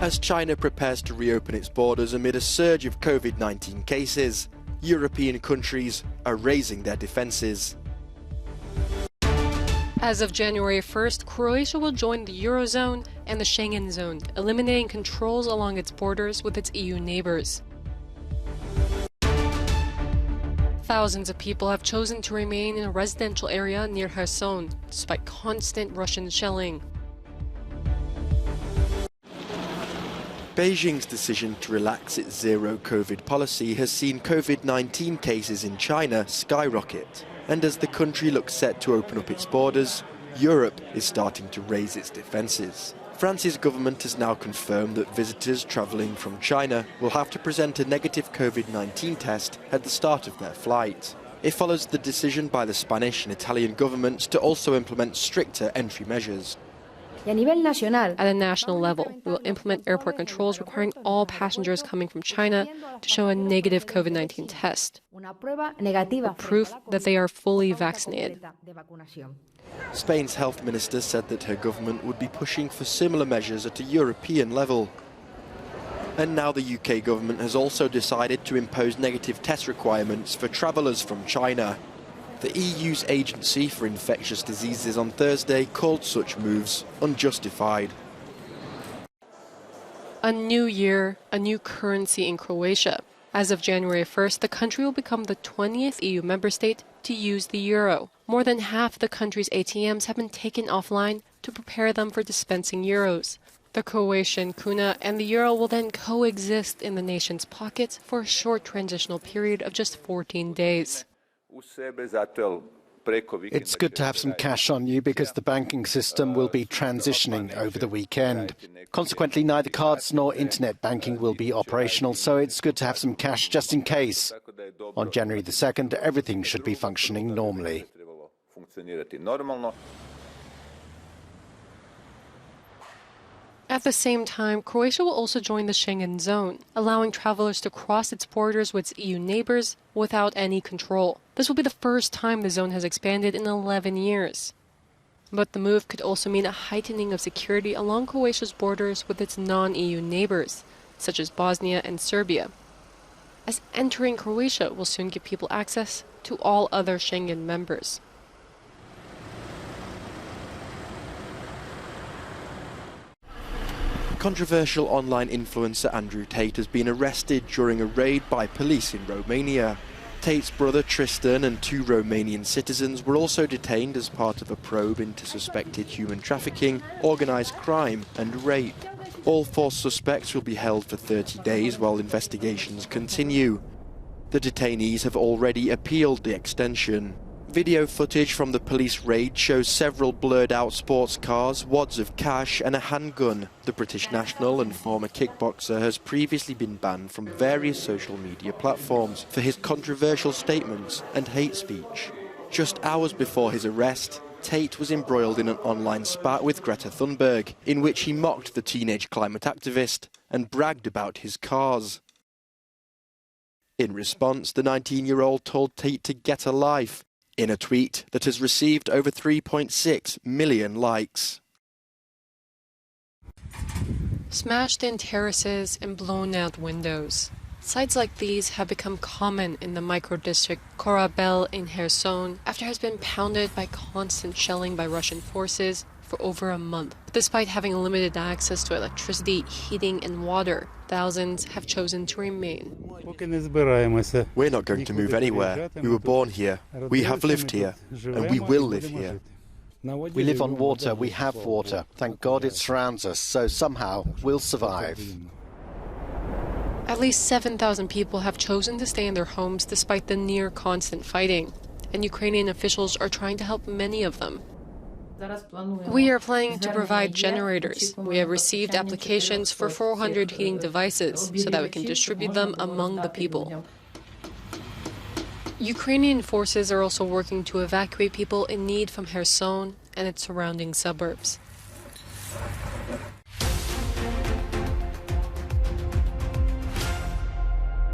As China prepares to reopen its borders amid a surge of COVID-19 cases, European countries are raising their defences. As of January 1st, Croatia will join the Eurozone and the Schengen zone, eliminating controls along its borders with its EU neighbours. Thousands of people have chosen to remain in a residential area near Kherson, despite constant Russian shelling. Beijing's decision to relax its zero-COVID policy has seen COVID-19 cases in China skyrocket. And as the country looks set to open up its borders, Europe is starting to raise its defences. France's government has now confirmed that visitors travelling from China will have to present a negative COVID-19 test at the start of their flight. It follows the decision by the Spanish and Italian governments to also implement stricter entry measures. At a national level, we will implement airport controls requiring all passengers coming from China to show a negative COVID-19 test, or proof that they are fully vaccinated. Spain's health minister said that her government would be pushing for similar measures at a European level. And now the UK government has also decided to impose negative test requirements for travellers from China. The EU's Agency for Infectious Diseases on Thursday called such moves unjustified. A new year, a new currency in Croatia. As of January 1st, the country will become the 20th EU member state to use the euro. More than half the country's ATMs have been taken offline to prepare them for dispensing euros. The Croatian kuna and the euro will then coexist in the nation's pockets for a short transitional period of just 14 days. It's good to have some cash on you because the banking system will be transitioning over the weekend. Consequently, neither cards nor internet banking will be operational, so it's good to have some cash just in case. On January the 2nd, everything should be functioning normally. At the same time, Croatia will also join the Schengen zone, allowing travelers to cross its borders with its EU neighbors without any control. This will be the first time the zone has expanded in 11 years. But the move could also mean a heightening of security along Croatia's borders with its non-EU neighbors, such as Bosnia and Serbia, as entering Croatia will soon give people access to all other Schengen members. Controversial online influencer Andrew Tate has been arrested during a raid by police in Romania. Tate's brother Tristan and 2 Romanian citizens were also detained as part of a probe into suspected human trafficking, organised crime and rape. All 4 suspects will be held for 30 days while investigations continue. The detainees have already appealed the extension. Video footage from the police raid shows several blurred-out sports cars, wads of cash and a handgun. The British national and former kickboxer has previously been banned from various social media platforms for his controversial statements and hate speech. Just hours before his arrest, Tate was embroiled in an online spat with Greta Thunberg, in which he mocked the teenage climate activist and bragged about his cars. In response, the 19-year-old told Tate to get a life, in a tweet that has received over 3.6 million likes. Smashed-in terraces and blown-out windows. Sites like these have become common in the micro-district Korabel in Kherson after it has been pounded by constant shelling by Russian forces for over a month. Despite having limited access to electricity, heating and water, thousands have chosen to remain. We're not going to move anywhere. We were born here. We have lived here. And we will live here. We live on water. We have water. Thank God it surrounds us, so somehow we'll survive. At least 7,000 people have chosen to stay in their homes despite the near-constant fighting, and Ukrainian officials are trying to help many of them. We are planning to provide generators. We have received applications for 400 heating devices so that we can distribute them among the people. Ukrainian forces are also working to evacuate people in need from Kherson and its surrounding suburbs.